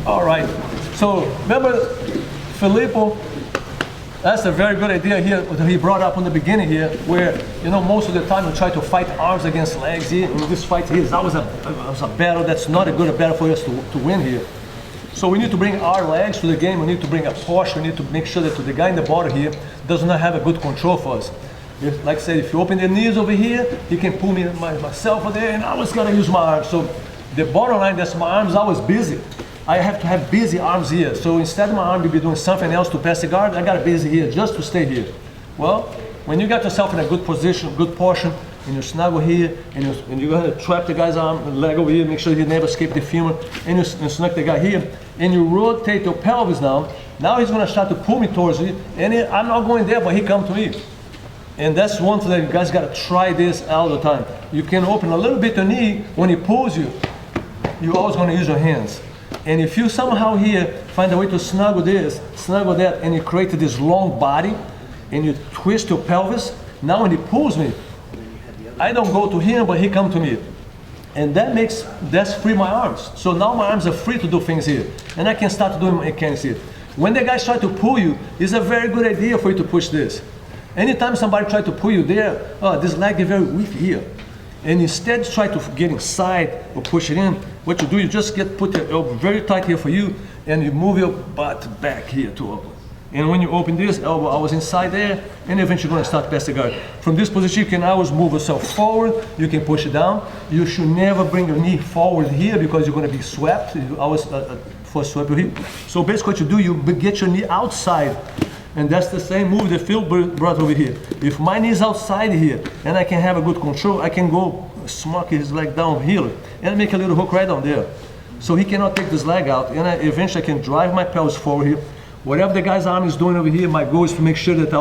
All right. So remember, Filippo, that's a very good idea here that he brought up in the beginning here, where, you know, most of the time we try to fight arms against legs here. And this fight here is always a battle that's not a good battle for us to win here. So we need to bring our legs to the game. We need to bring a posture. We need to make sure that the guy in the bottom here does not have a good control for us. Like I said, if you open the knees over here, he can pull me myself over there, and I always gotta use my arms. So the bottom line, that's my arms always busy. I have to have busy arms here. So instead of my arm to be doing something else to pass the guard, I got busy here just to stay here. Well, when you got yourself in a good position, good portion, and you snuggle here, and you're gonna trap the guy's arm, leg over here, make sure he never escape the femur, and you snug the guy here, and you rotate your pelvis down. Now he's gonna start to pull me towards you, and I'm not going there, but he come to me. And that's one thing that you guys gotta try this all the time. You can open a little bit the knee. When he pulls you, you're always gonna use your hands. And if you somehow here find a way to snuggle this, snuggle that, and you create this long body, and you twist your pelvis, now when he pulls me, I don't go to him, but he come to me. And that's free my arms. So now my arms are free to do things here. And I can start doing mechanics here. When the guys try to pull you, it's a very good idea for you to push this. Anytime somebody try to pull you there, oh, this leg is very weak here. And instead try to get inside or push it in, what you do, you just put your elbow very tight here for you, and you move your butt back here to open. And when you open this, elbow always inside there, and eventually you're gonna start past the guard. From this position, you can always move yourself forward, you can push it down. You should never bring your knee forward here because you're gonna be swept. You always for sweep your hip. So basically what you do, you get your knee outside. And that's the same move that Phil brought over here. If my knee is outside here, and I can have a good control, I can go smack his leg down here, and make a little hook right down there. So he cannot take this leg out, and eventually I can drive my pelvis forward here. Whatever the guy's arm is doing over here, my goal is to make sure that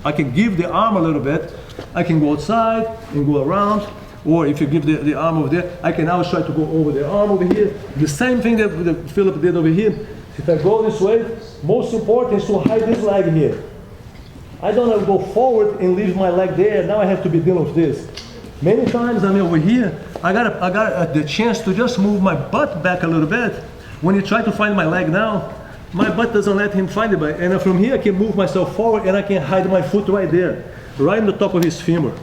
I can give the arm a little bit. I can go outside and go around, or if you give the arm over there, I can always try to go over the arm over here. The same thing that Philip did over here. If I go this way, most important is to hide this leg here. I don't have to go forward and leave my leg there. Now I have to be dealing with this. Many times I'm over here, I got the chance to just move my butt back a little bit. When you try to find my leg now, my butt doesn't let him find it. And from here I can move myself forward, and I can hide my foot right there, right on the top of his femur.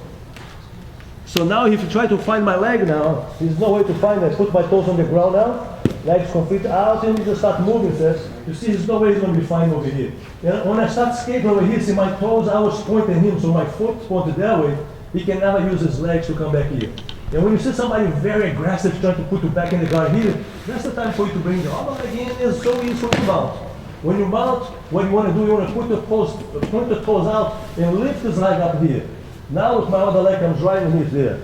So now if you try to find my leg now, there's no way to find it. I put my toes on the ground now. Legs completely out, and you just start moving, says. You see, there's no way he's going to be fine over here. And when I start skating over here, see my toes, I was pointing him, so my foot pointed that way. He can never use his legs to come back here. And when you see somebody very aggressive trying to put you back in the guard here, that's the time for you to bring the other leg in. It's so easy for you to mount. When you mount, what you want to do, you want to point the toes out and lift this leg up here. Now with my other leg, I'm right underneath there.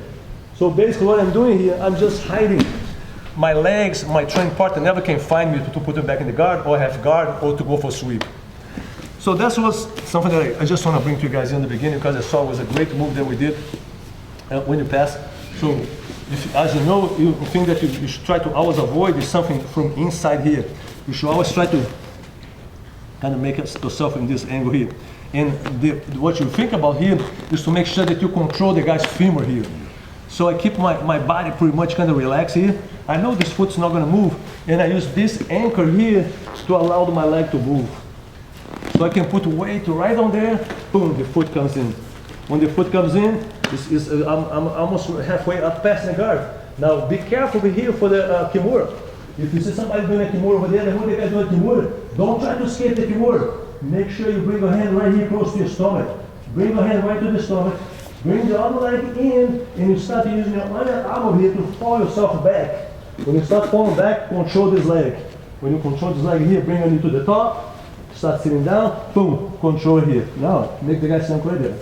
So basically what I'm doing here, I'm just hiding my legs. My training partner never can find me to put them back in the guard, or have guard, or to go for sweep. So that was something that I just want to bring to you guys in the beginning, because I saw it was a great move that we did when you pass. So as you know, you think that you should try to always avoid is something from inside here. You should always try to kind of make yourself in this angle here. And what you think about here is to make sure that you control the guy's femur here. So I keep my body pretty much kind of relaxed here. I know this foot's not going to move, and I use this anchor here to allow my leg to move. So I can put weight right on there, boom, the foot comes in. When the foot comes in, I'm almost halfway up past the guard. Now be careful over here for the kimura. If you see somebody doing a kimura over there, when the guy doing a kimura, don't try to escape the kimura. Make sure you bring your hand right here close to your stomach. Bring your hand right to the stomach. Bring the other leg in, and you start using your other arm over here to fall yourself back. When you start falling back, control this leg. When you control this leg here, bring your knee to the top, start sitting down, boom, control here. Now, make the guy stand right there.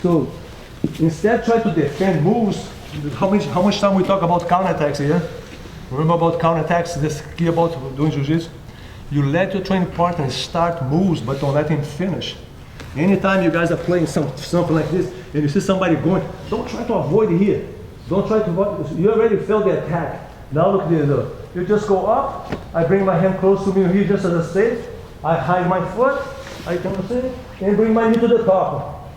So, instead try to defend moves. How much time we talk about counterattacks here? Remember about counterattacks, this key about doing jiu-jitsu? You let your training partner start moves, but don't let him finish. Anytime you guys are playing something like this, and you see somebody going, don't try to avoid it here. Don't try to avoid, you already felt the attack. Now look at this, you just go up, I bring my hand close to me here just as I said, I hide my foot, I come in, and bring my knee to the top.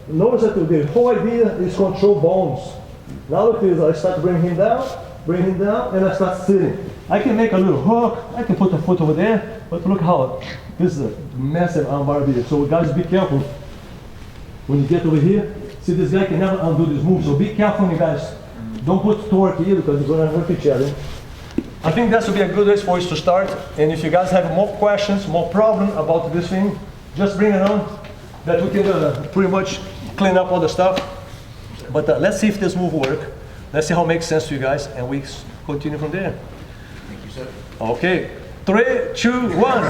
Notice that the whole idea is control bones. Now look at this, I start to bring him down, bring him down, and I start sitting. I can make a little hook, I can put the foot over there, but look how, this is a massive armbar here. So guys, be careful when you get over here. See, this guy can never undo this move, so be careful, you guys. Don't put torque here because you're gonna hurt each other. I think that would be a good way for us to start. And if you guys have more questions, more problem about this thing, just bring it on. That we can pretty much clean up all the stuff. But let's see if this move will work. Let's see how it makes sense to you guys, and we continue from there. Thank you, sir. Okay, 3, 2, 1.